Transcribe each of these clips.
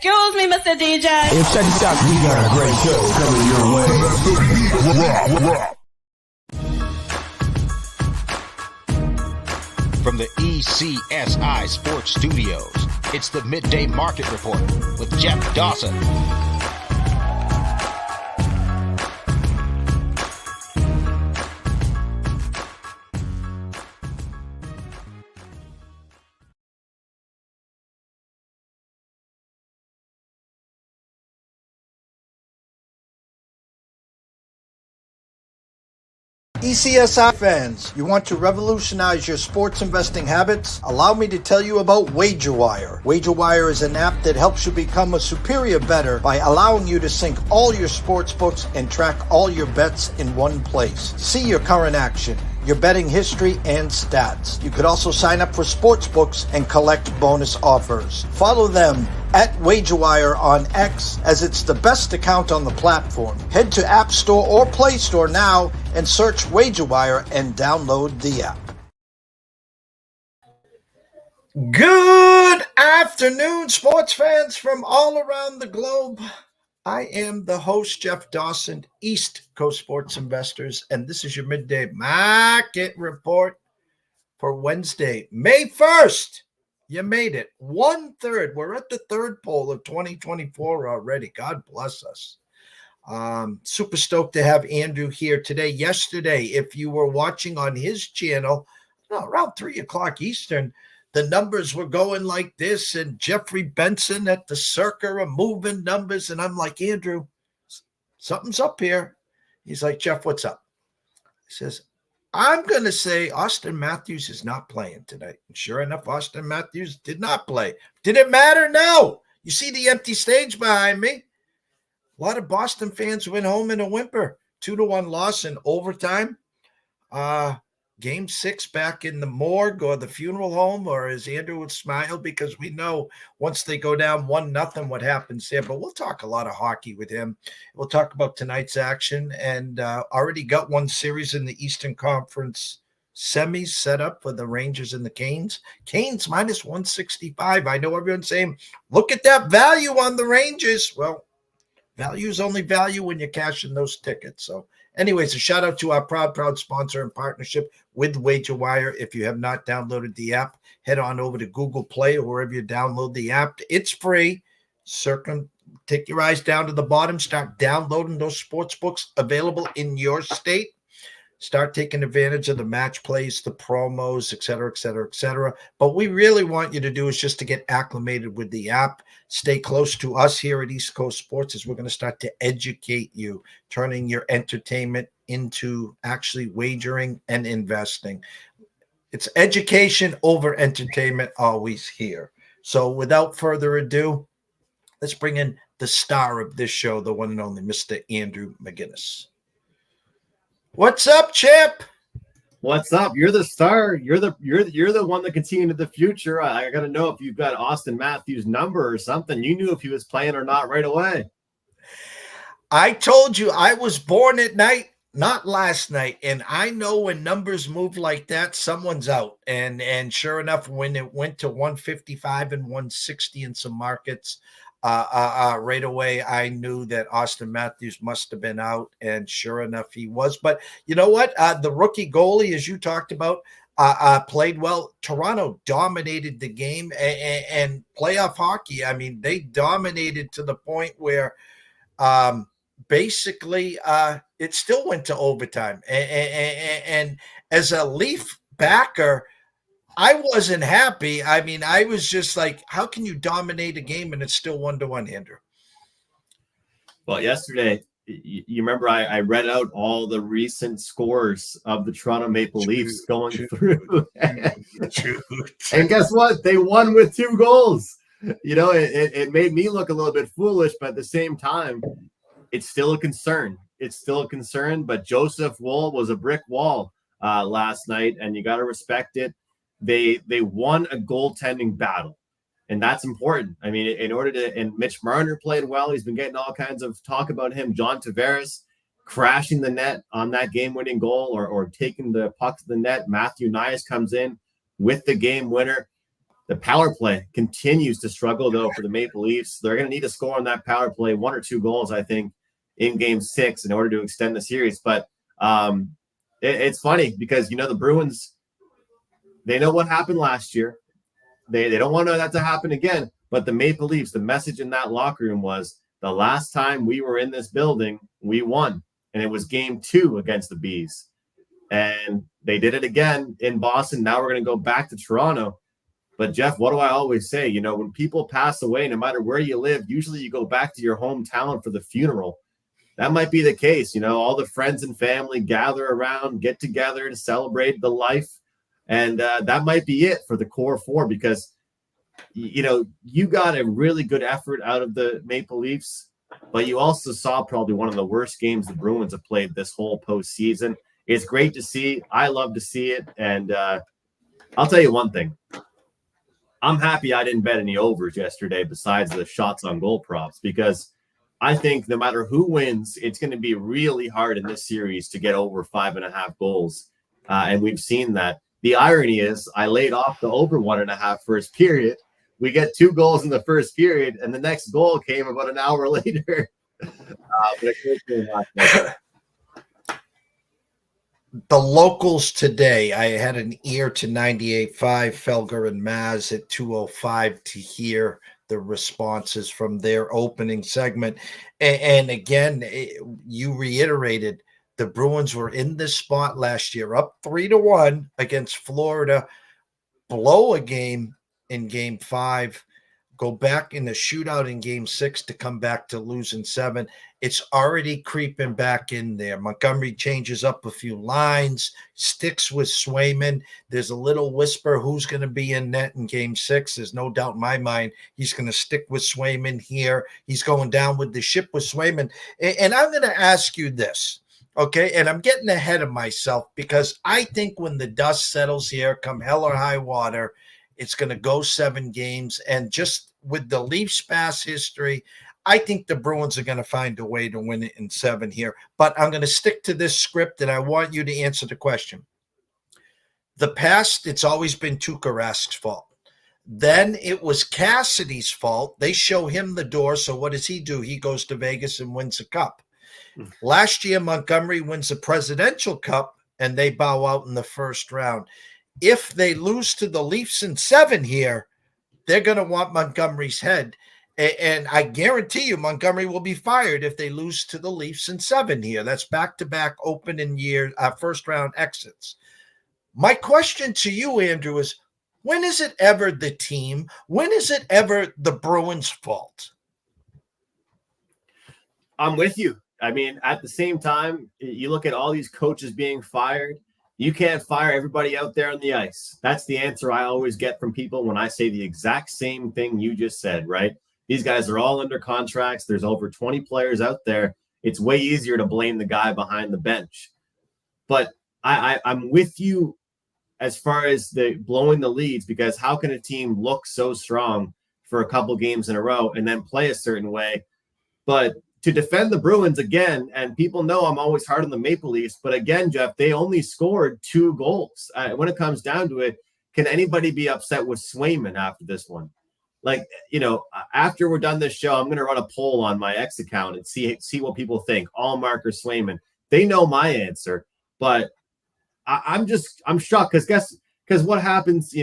Excuse me, Mr. DJ. Hey, check this out. We got a great show coming your way. From the ECSI Sports Studios, it's the Midday Market Report with Jeff Dawson. ECSI fans, you want to revolutionize your sports investing habits? Allow me to tell you about WagerWire. WagerWire is an app that helps you become a superior bettor by allowing you to sync all your sports books and track all your bets in one place. See your current action, your betting history, and stats. You could also sign up for sports books and collect bonus offers. Follow them at WagerWire on X, as it's the best account on the platform. Head to App Store or Play Store now and search WagerWire and download the app. Good afternoon, sports fans from all around the globe. I am the host, Jeff Dawson, East Coast Sports Investors, and this is your Midday Market Report for Wednesday, May 1st. You made it. 1/3. We're at the third poll of 2024 already. God bless us. Super stoked to have Andrew here today. Yesterday, if you were watching on his channel, around 3 o'clock Eastern, the numbers were going like this, and Jeffrey Benson at the Circa are moving numbers. And I'm like, Andrew, something's up here. He's like, Jeff, what's up? He says, I'm going to say Austin Matthews is not playing tonight. And sure enough, Austin Matthews did not play. Did it matter? No. You see the empty stage behind me. A lot of Boston fans went home in a whimper. 2-1 loss in overtime. Game 6 back in the morgue or the funeral home, or as Andrew would smile, because we know once they go down 1-0, what happens there. But we'll talk a lot of hockey with him. We'll talk about tonight's action, and already got one series in the Eastern Conference semis set up for the Rangers and the Canes. Canes minus 165. I know everyone's saying, look at that value on the Rangers. Well, value is only value when you're cashing those tickets. So anyways, a shout out to our proud sponsor and partnership with WagerWire. If you have not downloaded the app, head on over to Google Play or wherever you download the app. It's free. Take your eyes down to the bottom. Start downloading those sports books available in your state. Start taking advantage of the match plays, the promos, et cetera, et cetera, et cetera. But we really want you to do is just to get acclimated with the app. Stay close to us here at East Coast Sports, as we're going to start to educate you, turning your entertainment into actually wagering and investing. It's education over entertainment always here. So without further ado, let's bring in the star of this show, the one and only Mr. Andrew McInnis. What's up, Chip? What's up? You're the star. You're the one that can see into the future. I got to know if you've got Austin Matthews' number or something. You knew if he was playing or not right away. I told you I was born at night, not last night, and I know when numbers move like that, someone's out. And sure enough, when it went to 155 and 160 in some markets, right away, I knew that Austin Matthews must have been out, and sure enough, he was. But you know what? The rookie goalie, as you talked about, played well. Toronto dominated the game, and playoff hockey, I mean, they dominated to the point where basically it still went to overtime. And as a Leaf backer, I wasn't happy. I mean, I was just like, how can you dominate a game and it's still 1-1, Andrew? Well, yesterday, you remember I read out all the recent scores of the Toronto Maple Leafs going through. And guess what? They won with 2 goals. You know, it made me look a little bit foolish, but at the same time, it's still a concern. It's still a concern, but Joseph Woll was a brick wall last night, and you got to respect it. They won a goaltending battle, and that's important. I mean, and Mitch Marner played well. He's been getting all kinds of talk about him. John Tavares crashing the net on that game-winning goal or taking the puck to the net. Matthew Nyes comes in with the game winner. The power play continues to struggle, though, for the Maple Leafs. They're going to need to score on that power play, 1 or 2 goals, I think, in Game 6 in order to extend the series. But it's funny because, the Bruins, they know what happened last year. They don't want that to happen again. But the Maple Leafs, the message in that locker room was, the last time we were in this building, we won. And it was Game 2 against the Bees. And they did it again in Boston. Now we're going to go back to Toronto. But, Jeff, what do I always say? When people pass away, no matter where you live, usually you go back to your hometown for the funeral. That might be the case. All the friends and family gather around, get together to celebrate the life. And that might be it for the core 4 because, you got a really good effort out of the Maple Leafs, but you also saw probably one of the worst games the Bruins have played this whole postseason. It's great to see. I love to see it. And I'll tell you one thing. I'm happy I didn't bet any overs yesterday besides the shots on goal props because I think no matter who wins, it's going to be really hard in this series to get over 5.5 goals. And we've seen that. The irony is I laid off the over 1.5 first period. We get 2 goals in the first period, and the next goal came about an hour later. The locals today, I had an ear to 98.5, Felger and Maz at 2:05 to hear the responses from their opening segment. And again, you reiterated the Bruins were in this spot last year, up 3-1 against Florida, blow a game in Game 5, go back in the shootout in Game 6 to come back to losing 7. It's already creeping back in there. Montgomery changes up a few lines, sticks with Swayman. There's a little whisper who's going to be in net in Game 6. There's no doubt in my mind he's going to stick with Swayman here. He's going down with the ship with Swayman. And I'm going to ask you this, okay? And I'm getting ahead of myself because I think when the dust settles here, come hell or high water, it's going to go 7 games. And just with the Leafs past history, I think the Bruins are going to find a way to win it in 7 here. But I'm going to stick to this script, and I want you to answer the question. The past, it's always been Tuukka Rask's fault. Then it was Cassidy's fault. They show him the door, so what does he do? He goes to Vegas and wins a cup. Last year, Montgomery wins the Presidential Cup, and they bow out in the first round. If they lose to the Leafs in 7 here, they're going to want Montgomery's head. And I guarantee you Montgomery will be fired if they lose to the Leafs in 7 here. That's back-to-back open in year first-round exits. My question to you, Andrew, is when is it ever the team? When is it ever the Bruins' fault? I'm with you. I mean, at the same time, you look at all these coaches being fired. You can't fire everybody out there on the ice. That's the answer I always get from people when I say the exact same thing you just said, right? These guys are all under contracts. There's over 20 players out there. It's way easier to blame the guy behind the bench. But I'm with you as far as the blowing the leads, because how can a team look so strong for a couple games in a row and then play a certain way? But to defend the Bruins again, and people know I'm always hard on the Maple Leafs, but again, Jeff, they only scored 2 goals. When it comes down to it, can anybody be upset with Swayman after this one? Like, after we're done this show, I'm going to run a poll on my X account and see what people think. Allmark or Swayman. They know my answer, but I'm shocked because what happens,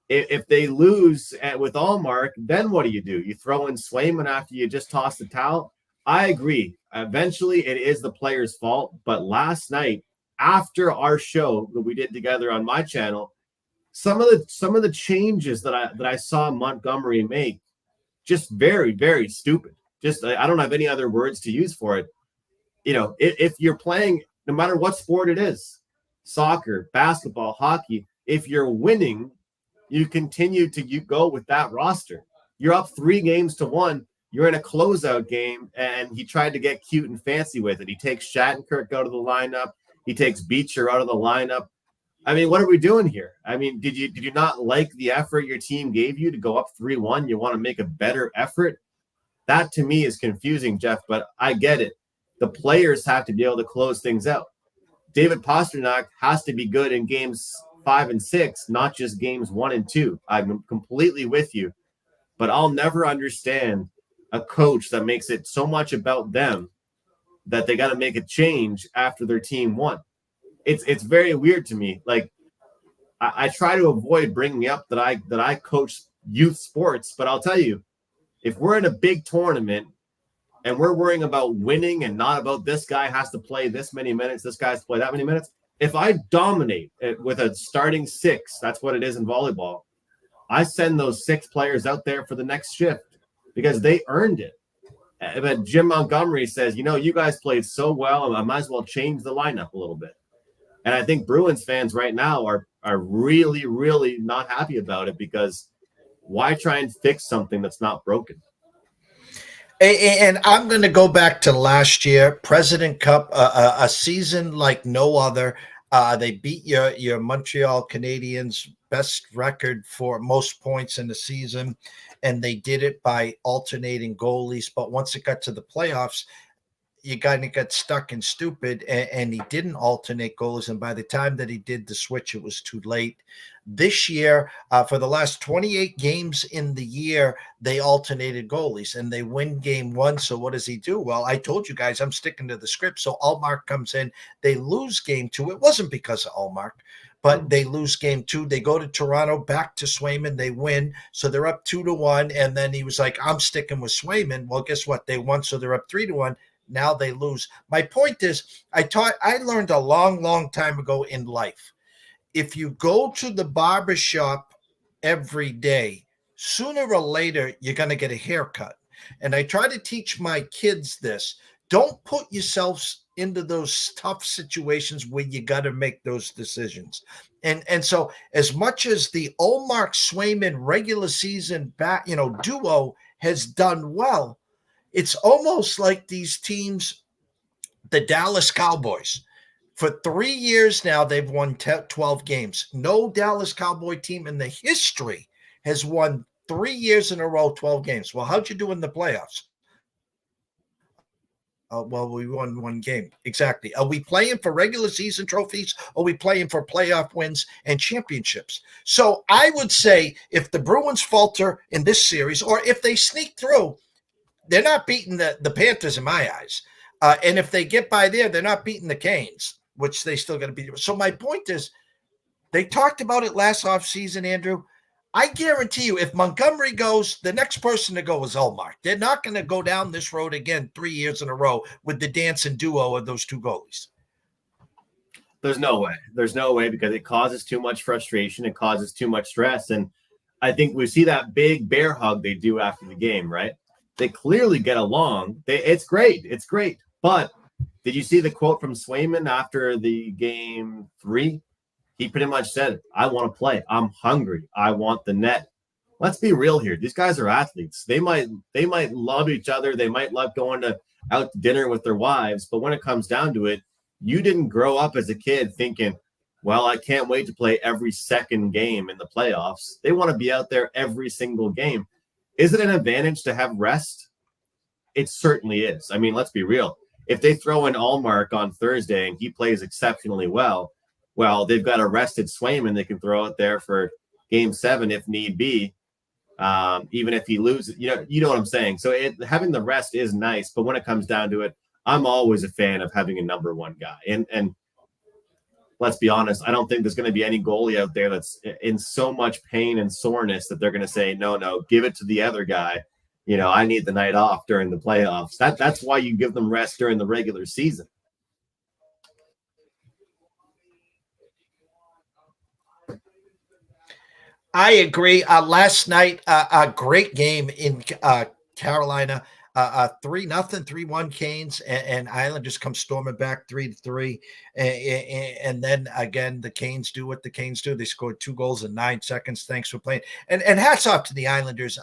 if they lose with Allmark, then what do? You throw in Swayman after you just toss the towel? I agree. Eventually, it is the player's fault. But last night, after our show that we did together on my channel, some of the changes that I saw Montgomery make, just very, very stupid. Just I don't have any other words to use for it. If you're playing, no matter what sport it is, soccer, basketball, hockey, if you're winning, you continue to go with that roster. You're up 3-1. You're in a closeout game, and he tried to get cute and fancy with it. He takes Shattenkirk out of the lineup. He takes Beecher out of the lineup. I mean, what are we doing here? I mean, did you not like the effort your team gave you to go up 3-1? You want to make a better effort? That to me is confusing, Jeff, but I get it. The players have to be able to close things out. David Pastrnak has to be good in games 5 and 6, not just games 1 and 2. I'm completely with you, but I'll never understand a coach that makes it so much about them that they got to make a change after their team won. It's very weird to me. Like, I try to avoid bringing up that I coach youth sports, but I'll tell you, if we're in a big tournament and we're worrying about winning and not about this guy has to play this many minutes, this guy has to play that many minutes, if I dominate it with a starting 6, that's what it is in volleyball, I send those 6 players out there for the next shift because they earned it. But Jim Montgomery says, you guys played so well, I might as well change the lineup a little bit. And I think Bruins fans right now are really, really not happy about it because why try and fix something that's not broken? And I'm going to go back to last year, President Cup, a season like no other. They beat your Montreal Canadiens, best record for most points in the season, and they did it by alternating goalies. But once it got to the playoffs, you kind of got stuck and stupid, and he didn't alternate goalies. And by the time that he did the switch, it was too late. This year, for the last 28 games in the year, they alternated goalies, and they win game 1. So what does he do? Well, I told you guys I'm sticking to the script. So Ullmark comes in. They lose game 2. It wasn't because of Ullmark, but they lose game 2. They go to Toronto, back to Swayman. They win. So they're up 2-1. And then he was like, I'm sticking with Swayman. Well, guess what? They won. So they're up 3-1. Now they lose. My point is, I learned a long, long time ago in life, if you go to the barber shop every day, sooner or later, you're going to get a haircut. And I try to teach my kids this. Don't put yourselves into those tough situations where you got to make those decisions. And so as much as the Ullmark Swayman regular season duo has done well, it's almost like these teams, the Dallas Cowboys, for 3 years now, they've won 12 games. No Dallas Cowboy team in the history has won 3 years in a row, 12 games. Well, how'd you do in the playoffs? Well, we won 1 game. Exactly. Are we playing for regular season trophies? Or are we playing for playoff wins and championships? So I would say if the Bruins falter in this series, or if they sneak through, they're not beating the Panthers in my eyes. And if they get by there, they're not beating the Canes, which they still got to beat. So my point is, they talked about it last offseason, Andrew. I guarantee you, if Montgomery goes, the next person to go is Ullmark. They're not going to go down this road again 3 years in a row with the dancing duo of those 2 goalies. There's no way. There's no way because it causes too much frustration. It causes too much stress. And I think we see that big bear hug they do after the game, right? They clearly get along. It's great. It's great. But did you see the quote from Swayman after the game 3? He pretty much said, I want to play. I'm hungry. I want the net. Let's be real here. These guys are athletes. They might love each other. They might love going out to dinner with their wives. But when it comes down to it, you didn't grow up as a kid thinking, well, I can't wait to play every second game in the playoffs. They want to be out there every single game. Is it an advantage to have rest? It certainly is. I mean, let's be real. If they throw in Ullmark on Thursday and he plays exceptionally well, they've got a rested Swayman they can throw out there for game 7 if need be, even if he loses. You know what I'm saying? So having the rest is nice, but when it comes down to it, I'm always a fan of having a number 1 guy. And let's be honest, I don't think there's going to be any goalie out there that's in so much pain and soreness that they're going to say, no, give it to the other guy. I need the night off during the playoffs. That's why you give them rest during the regular season. I agree. Last night, a great game in Carolina. 3-0, 3-1 Canes, and Islanders come storming back 3-3. And then again, the Canes do what the Canes do. They scored 2 goals in 9 seconds. Thanks for playing. And hats off to the Islanders.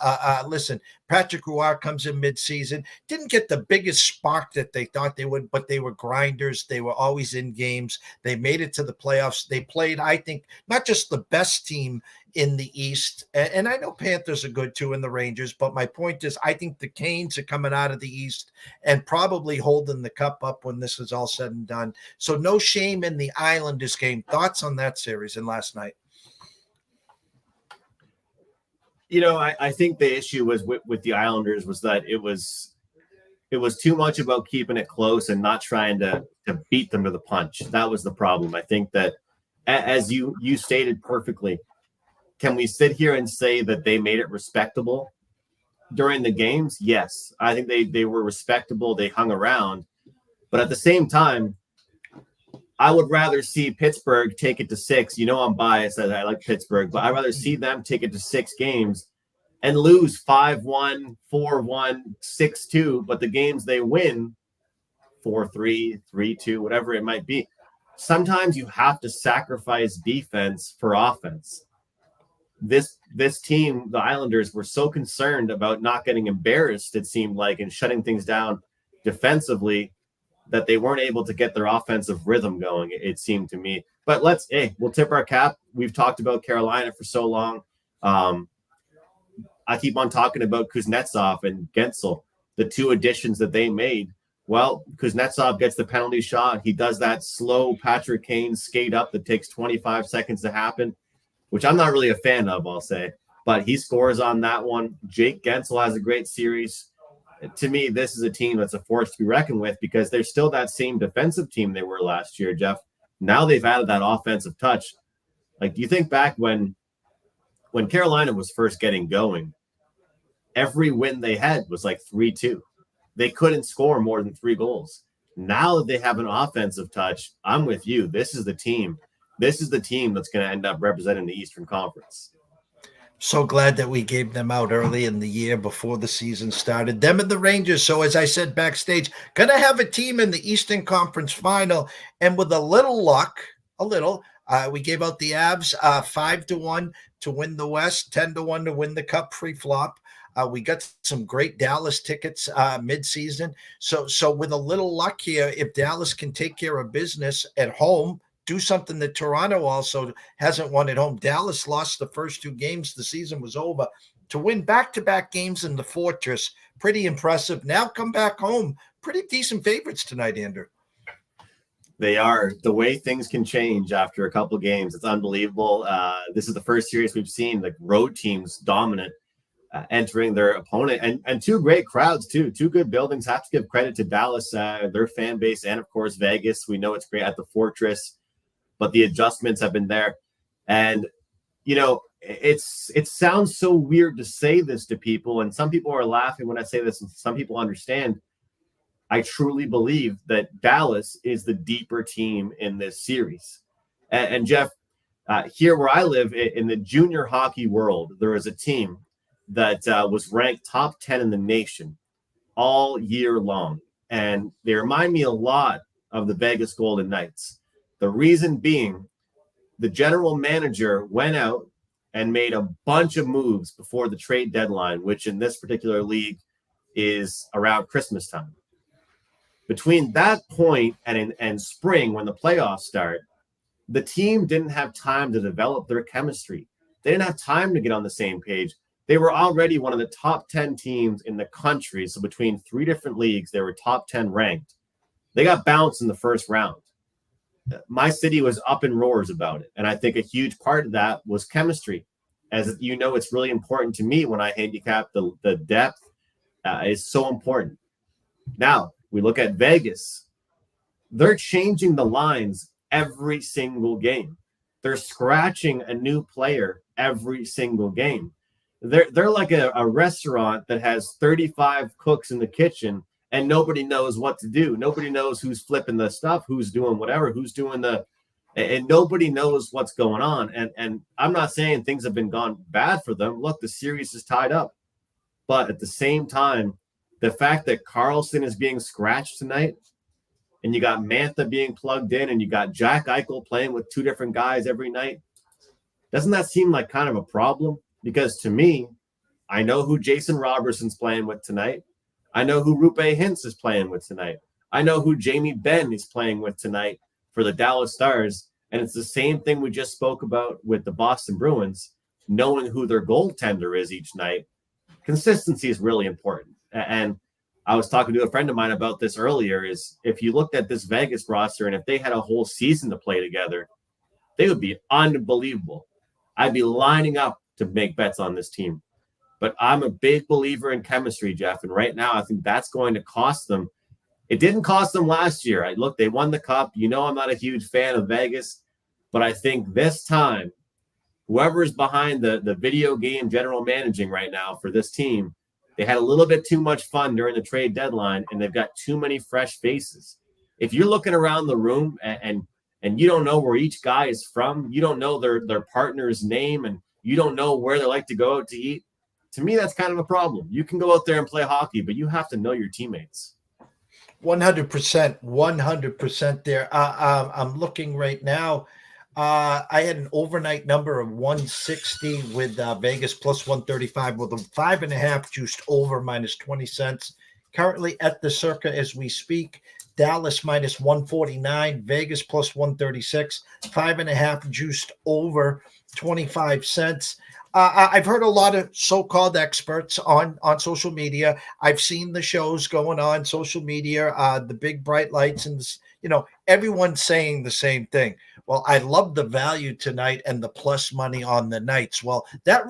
Listen, Patrick Roy comes in midseason. Didn't get the biggest spark that they thought they would, but they were grinders. They were always in games. They made it to the playoffs. They played, I think, not just the best team in the East, and I know Panthers are good too, and the Rangers, but my point is I think the Canes are coming out of the East and probably holding the cup up when this is all said and done. So no shame in the Islanders game. Thoughts on that series and last night? I think the issue was with the Islanders was that it was too much about keeping it close and not trying to beat them to the punch. That was the problem. I think that, as you stated perfectly, can we sit here and say that they made it respectable during the games? Yes. I think they were respectable. They hung around. But at the same time, I would rather see Pittsburgh take it to 6. I'm biased. I like Pittsburgh. But I'd rather see them take it to 6 games and lose 5-1, 4-1, 6-2. But the games they win 4-3, 3-2, whatever it might be. Sometimes you have to sacrifice defense for offense. This team, the Islanders, were so concerned about not getting embarrassed, it seemed like, and shutting things down defensively that they weren't able to get their offensive rhythm going, it seemed to me. But we'll tip our cap. We've talked about Carolina for so long. I keep on talking about Kuznetsov and Gensel, the 2 additions that they made. Well, Kuznetsov gets the penalty shot. He does that slow Patrick Kane skate up that takes 25 seconds to happen, which I'm not really a fan of, I'll say. But he scores on that one. Jake Gensel has a great series. To me, this is a team that's a force to be reckoned with because they're still that same defensive team they were last year, Jeff. Now they've added that offensive touch. Like, do you think back when Carolina was first getting going, every win they had was like 3-2. They couldn't score more than 3 goals. Now that they have an offensive touch, I'm with you. This is the team. This is the team that's going to end up representing the Eastern Conference. So glad that we gave them out early in the year before the season started. Them and the Rangers. So as I said backstage, going to have a team in the Eastern Conference final. And with a little luck, we gave out the Avs 5-1 to win the West, 10-1 to win the Cup pre-flop. We got some great Dallas tickets mid-season. So with a little luck here, if Dallas can take care of business at home, do something that Toronto also hasn't won at home. Dallas lost the first 2 games. The season was over. To win back-to-back games in the Fortress, pretty impressive. Now come back home. Pretty decent favorites tonight, Andrew. They are. The way things can change after a couple games, it's unbelievable. This is the first series we've seen, like, road teams dominant entering their opponent. And 2 great crowds, too. 2 good buildings. Have to give credit to Dallas, their fan base, and, of course, Vegas. We know it's great at the Fortress. But the adjustments have been there. And, it sounds so weird to say this to people. And some people are laughing when I say this, and some people understand. I truly believe that Dallas is the deeper team in this series. And Jeff, here where I live in the junior hockey world, there is a team that was ranked top 10 in the nation all year long. And they remind me a lot of the Vegas Golden Knights. The reason being, the general manager went out and made a bunch of moves before the trade deadline, which in this particular league is around Christmas time. Between that point and spring, when the playoffs start, the team didn't have time to develop their chemistry. They didn't have time to get on the same page. They were already one of the top 10 teams in the country. So between 3 different leagues, they were top 10 ranked. They got bounced in the first round. My city was up in roars about it. And I think a huge part of that was chemistry. As you know, it's really important to me when I handicap the depth is so important. Now, we look at Vegas. They're changing the lines every single game. They're scratching a new player every single game. They're like a restaurant that has 35 cooks in the kitchen and nobody knows what to do. Nobody knows who's flipping the stuff, who's doing whatever, who's doing and nobody knows what's going on. And I'm not saying things have been gone bad for them. Look, the series is tied up. But at the same time, the fact that Carlson is being scratched tonight, and you got Mantha being plugged in, and you got Jack Eichel playing with 2 different guys every night, doesn't that seem like kind of a problem? Because to me, I know who Jason Robertson's playing with tonight. I know who Rupe Hintz is playing with tonight. I know who Jamie Benn is playing with tonight for the Dallas Stars. And it's the same thing we just spoke about with the Boston Bruins, knowing who their goaltender is each night. Consistency is really important. And I was talking to a friend of mine about this earlier, is if you looked at this Vegas roster and if they had a whole season to play together, they would be unbelievable. I'd be lining up to make bets on this team. But I'm a big believer in chemistry, Jeff. And right now, I think that's going to cost them. It didn't cost them last year. Look, they won the cup. You know, I'm not a huge fan of Vegas, but I think this time, whoever is behind the video game general managing right now for this team, they had a little bit too much fun during the trade deadline, and they've got too many fresh faces. If you're looking around the room and you don't know where each guy is from, you don't know their partner's name, and you don't know where they like to go out to eat, to me, that's kind of a problem. You can go out there and play hockey, but you have to know your teammates. 100% there. I'm looking right now. I had an overnight number of 160 with Vegas plus 135 with a 5.5 juiced over minus 20 cents. Currently at the Circa as we speak, Dallas minus 149, Vegas plus 136, 5.5 juiced over 25 cents. I've heard a lot of so-called experts on social media. I've seen the shows going on social media, the big bright lights, and everyone's saying the same thing. Well, I love the value tonight and the plus money on the Knights. Well, that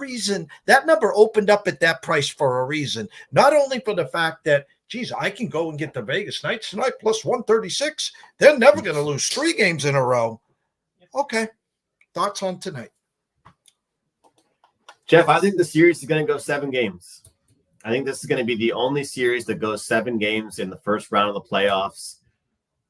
number opened up at that price for a reason. Not only for the fact that, geez, I can go and get the Vegas Knights tonight plus 136. They're never going to lose 3 games in a row. Okay, thoughts on tonight? Jeff, I think the series is going to go 7 games. I think this is going to be the only series that goes 7 games in the first round of the playoffs.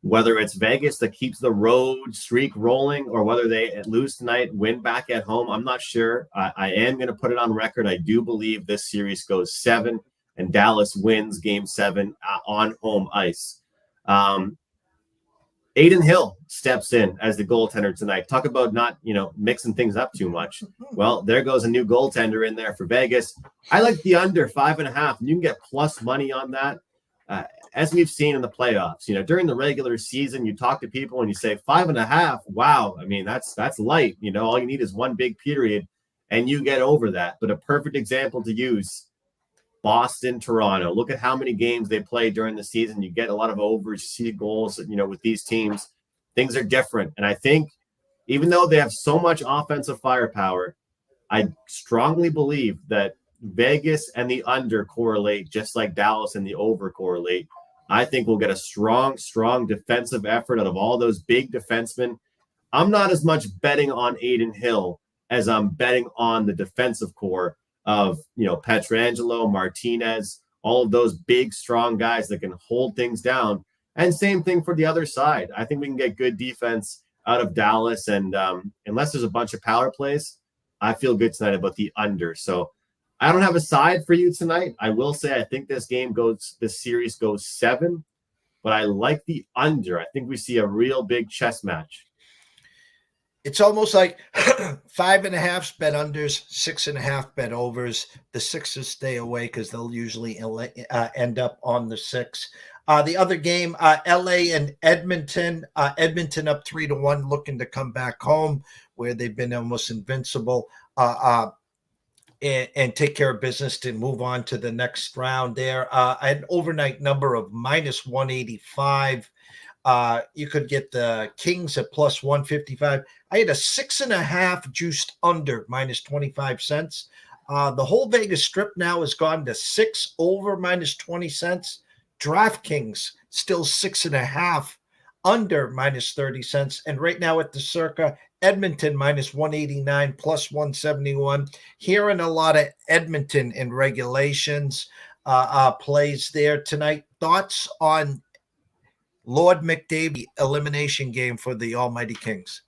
Whether it's Vegas that keeps the road streak rolling or whether they lose tonight, win back at home, I'm not sure. I am going to put it on record. I do believe this series goes 7 and Dallas wins game 7 on home ice. Aiden Hill steps in as the goaltender tonight. Talk about not, mixing things up too much. Well, there goes a new goaltender in there for Vegas. I like the under 5.5. And you can get plus money on that. As we've seen in the playoffs, during the regular season, you talk to people and you say 5.5. Wow. I mean, that's light. All you need is one big period and you get over that. But a perfect example to use, Boston, Toronto. Look at how many games they play during the season. You get a lot of overs, you see goals, with these teams. Things are different. And I think even though they have so much offensive firepower, I strongly believe that Vegas and the under correlate just like Dallas and the over correlate. I think we'll get a strong defensive effort out of all those big defensemen. I'm not as much betting on Aiden Hill as I'm betting on the defensive core of, Pietrangelo, Martinez, all of those big, strong guys that can hold things down. And same thing for the other side. I think we can get good defense out of Dallas. And unless there's a bunch of power plays, I feel good tonight about the under. So I don't have a side for you tonight. I will say I think this series goes 7, but I like the under. I think we see a real big chess match. It's almost like 5.5 bet unders, 6.5 bet overs. The 6s stay away because they'll usually end up on the 6. The other game, LA and Edmonton. Edmonton up 3-1, looking to come back home where they've been almost invincible and take care of business to move on to the next round there. I had an overnight number of minus 185. You could get the Kings at plus 155. I had a 6.5 juiced under minus 25 cents. The whole Vegas strip now has gone to 6 over minus 20 cents. DraftKings still 6.5 under minus 30 cents. And right now at the Circa, Edmonton minus 189 plus 171. Hearing a lot of Edmonton in regulations plays there tonight. Thoughts on Lord McDavid elimination game for the Almighty Kings?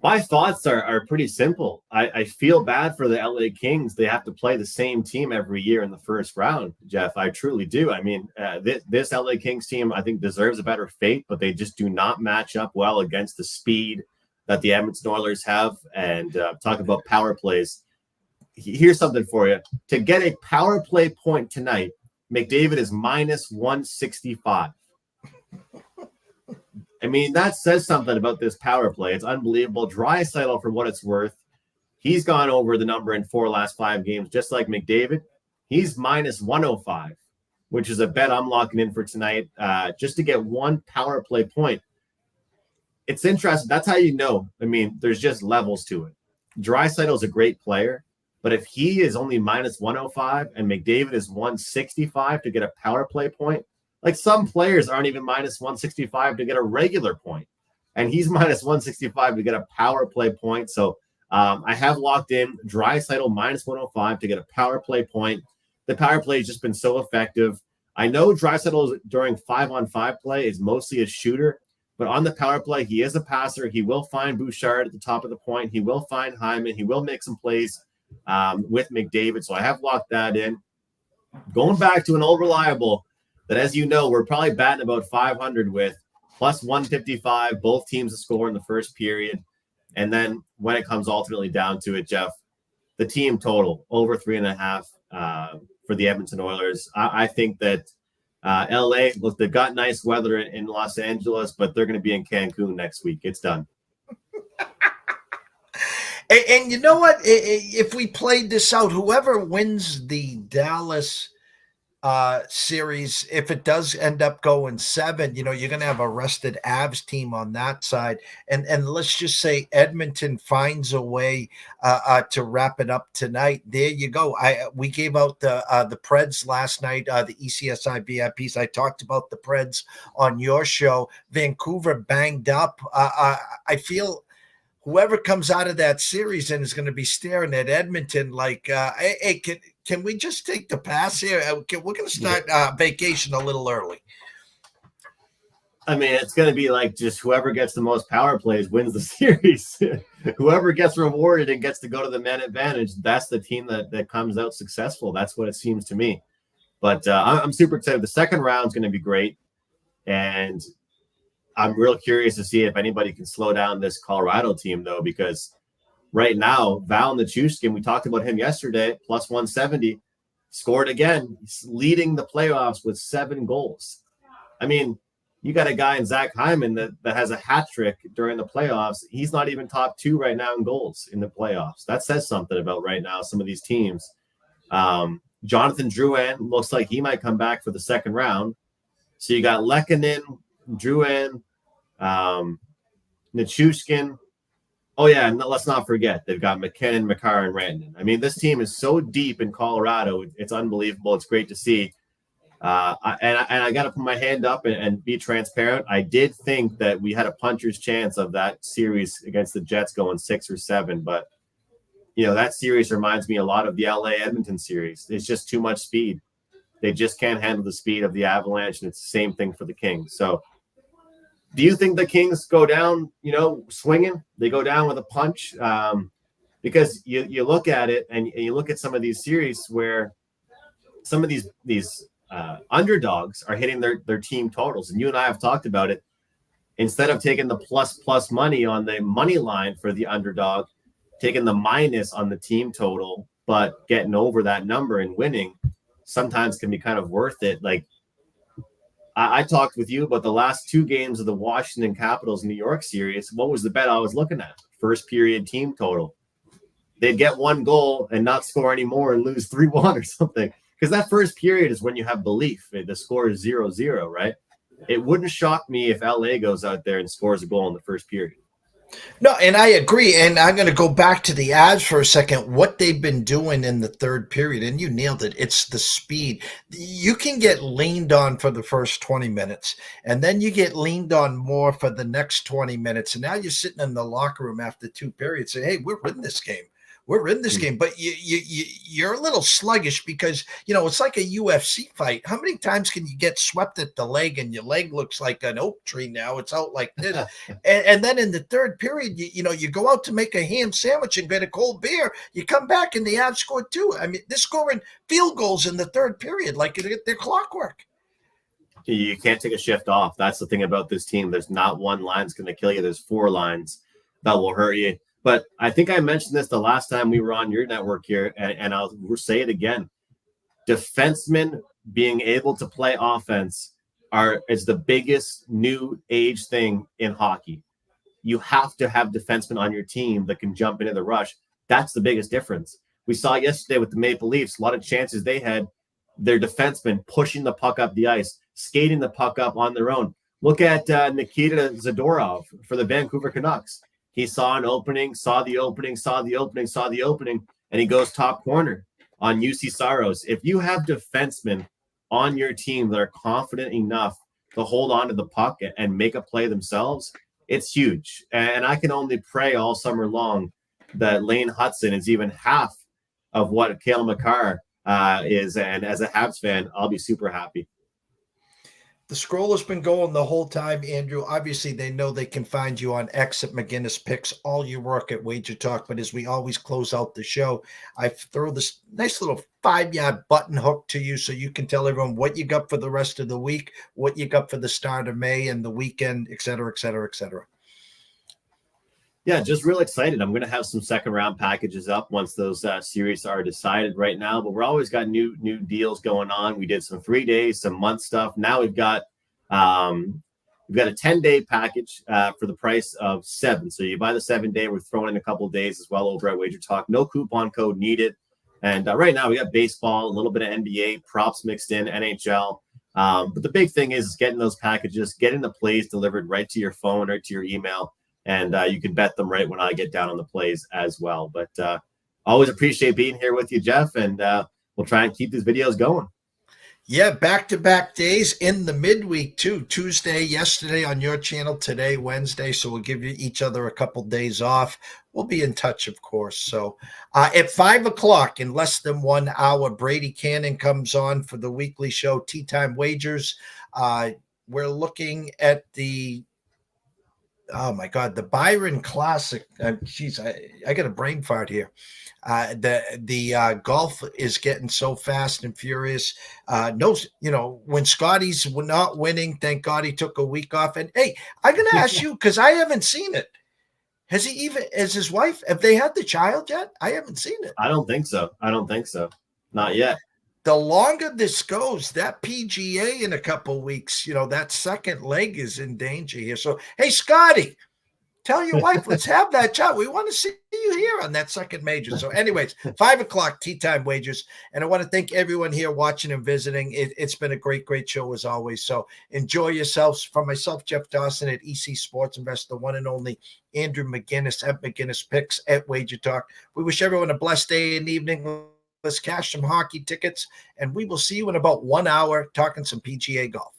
My thoughts are pretty simple. I feel bad for the LA Kings. They have to play the same team every year in the first round, Jeff. I truly do. I mean, this LA Kings team, I think, deserves a better fate, but they just do not match up well against the speed that the Edmonton Oilers have. And talk about power plays. here's something for you. To get a power play point tonight, McDavid is minus 165. I mean, that says something about this power play. It's unbelievable. Draisaitl, for what it's worth, he's gone over the number in 4 last 5 games, just like McDavid. He's minus 105, which is a bet I'm locking in for tonight, just to get one power play point. It's interesting. That's how you know. I mean, there's just levels to it. Draisaitl is a great player, but if he is only minus 105 and McDavid is 165 to get a power play point, like some players aren't even minus 165 to get a regular point, and he's minus 165 to get a power play point. So I have locked in Draisaitl minus 105 to get a power play point. The power play has just been so effective. I know Draisaitl during 5-on-5 play is mostly a shooter, but on the power play, he is a passer. He will find Bouchard at the top of the point. He will find Hyman. He will make some plays with McDavid. So I have locked that in. Going back to an old reliable that, as you know, we're probably batting about 500 with, plus 155, both teams to score in the first period. And then when it comes ultimately down to it, Jeff, the team total over 3.5 for the Edmonton Oilers. I think that LA, look, they've got nice weather in Los Angeles, but they're going to be in Cancun next week. It's done. And you know what? If we played this out, whoever wins the Dallas series, if it does end up going 7, you're going to have a rested Avs team on that side. And let's just say Edmonton finds a way to wrap it up tonight. There you go. We gave out the Preds last night, the ECSI VIPs. I talked about the Preds on your show. Vancouver banged up. I feel whoever comes out of that series and is going to be staring at Edmonton like, hey, can we just take the pass here? We're going to start vacation a little early. I mean, it's going to be like just whoever gets the most power plays wins the series. Whoever gets rewarded and gets to go to the man advantage, that's the team that comes out successful. That's what it seems to me. But I'm super excited. The second round is going to be great. And I'm real curious to see if anybody can slow down this Colorado team, though, because right now, Val Nichushkin, we talked about him yesterday, plus 170, scored again. He's leading the playoffs with 7 goals. I mean, you got a guy in Zach Hyman that has a hat trick during the playoffs. He's not even top 2 right now in goals in the playoffs. That says something about right now some of these teams. Jonathan Drouin looks like he might come back for the second round. So you got Lehkonen, Drouin, Nichushkin. Oh, yeah, and let's not forget, they've got McKinnon, Makar, and Rantanen. I mean, this team is so deep in Colorado. It's unbelievable. It's great to see. I got to put my hand up and be transparent. I did think that we had a puncher's chance of that series against the Jets going 6 or 7, but, that series reminds me a lot of the LA-Edmonton series. It's just too much speed. They just can't handle the speed of the Avalanche, and it's the same thing for the Kings. So, do you think the Kings go down, swinging? They go down with a punch? Because you look at it and you look at some of these series where some of these underdogs are hitting their team totals. And you and I have talked about it. Instead of taking the plus money on the money line for the underdog, taking the minus on the team total, but getting over that number and winning sometimes can be kind of worth it. Like, I talked with you about the last 2 games of the Washington Capitals New York series. What was the bet I was looking at? First period team total. They'd get 1 goal and not score anymore and lose 3-1 or something. Because that first period is when you have belief. The score is 0-0, right? It wouldn't shock me if LA goes out there and scores a goal in the first period. No, and I agree. And I'm going to go back to the Avs for a second. What they've been doing in the third period, and you nailed it, it's the speed. You can get leaned on for the first 20 minutes, and then you get leaned on more for the next 20 minutes. And now you're sitting in the locker room after 2 periods saying, hey, we're in this game. We're in this game, but you're a little sluggish because, it's like a UFC fight. How many times can you get swept at the leg and your leg looks like an oak tree now? It's out like this. and then in the third period, you go out to make a ham sandwich and get a cold beer. You come back and the Avs scored 2. I mean, they're scoring field goals in the third period like they're clockwork. You can't take a shift off. That's the thing about this team. There's not one line that's going to kill you. There's 4 lines that will hurt you. But I think I mentioned this the last time we were on your network here, and I'll say it again. Defensemen being able to play offense is the biggest new age thing in hockey. You have to have defensemen on your team that can jump into the rush. That's the biggest difference. We saw yesterday with the Maple Leafs, a lot of chances they had their defensemen pushing the puck up the ice, skating the puck up on their own. Look at Nikita Zadorov for the Vancouver Canucks. He saw an opening, saw the opening, and he goes top corner on UC Saros. If you have defensemen on your team that are confident enough to hold on to the puck and make a play themselves, it's huge. And I can only pray all summer long that Lane Hudson is even half of what Cale Makar is. And as a Habs fan, I'll be super happy. The scroll has been going the whole time, Andrew. Obviously, they know they can find you on X at McInnis Picks, all your work at Wager Talk. But as we always close out the show, I throw this nice little 5-yard button hook to you so you can tell everyone what you got for the rest of the week, what you got for the start of May and the weekend, et cetera, et cetera, et cetera. Yeah, just real excited. I'm going to have some second round packages up once those series are decided right now. But we're always got new deals going on. We did some 3 days, some month stuff. Now we've got a 10-day package for the price of 7. So you buy the 7-day. We're throwing in a couple of days as well over at Wager Talk. No coupon code needed. And right now we got baseball, a little bit of NBA, props mixed in, NHL. But the big thing is getting those packages, getting the plays delivered right to your phone or to your email. And you can bet them right when I get down on the plays as well. But always appreciate being here with you, Jeff. And we'll try and keep these videos going. Yeah, back-to-back days in the midweek, too. Tuesday, yesterday on your channel, today, Wednesday. So we'll give you each other a couple days off. We'll be in touch, of course. So at 5 o'clock, in less than 1 hour, Brady Kannon comes on for the weekly show, Tea Time Wagers. We're looking at the Byron Classic. I got a brain fart here. The golf is getting so fast and furious. When Scotty's not winning, thank God he took a week off. And hey, I'm going to ask you, because I haven't seen it. Has his wife, have they had the child yet? I haven't seen it. I don't think so. Not yet. The longer this goes, that PGA in a couple weeks, that second leg is in danger here. So, hey, Scotty, tell your wife, let's have that child. We want to see you here on that second major. So anyways, 5 o'clock, Tea Time Wagers. And I want to thank everyone here watching and visiting. It's been a great, great show as always. So enjoy yourselves. From myself, Jeff Dawson at EC Sports Investor, the one and only Andrew McInnis at McInnis Picks at Wager Talk. We wish everyone a blessed day and evening. Let's cash some hockey tickets, and we will see you in about 1 hour talking some PGA golf.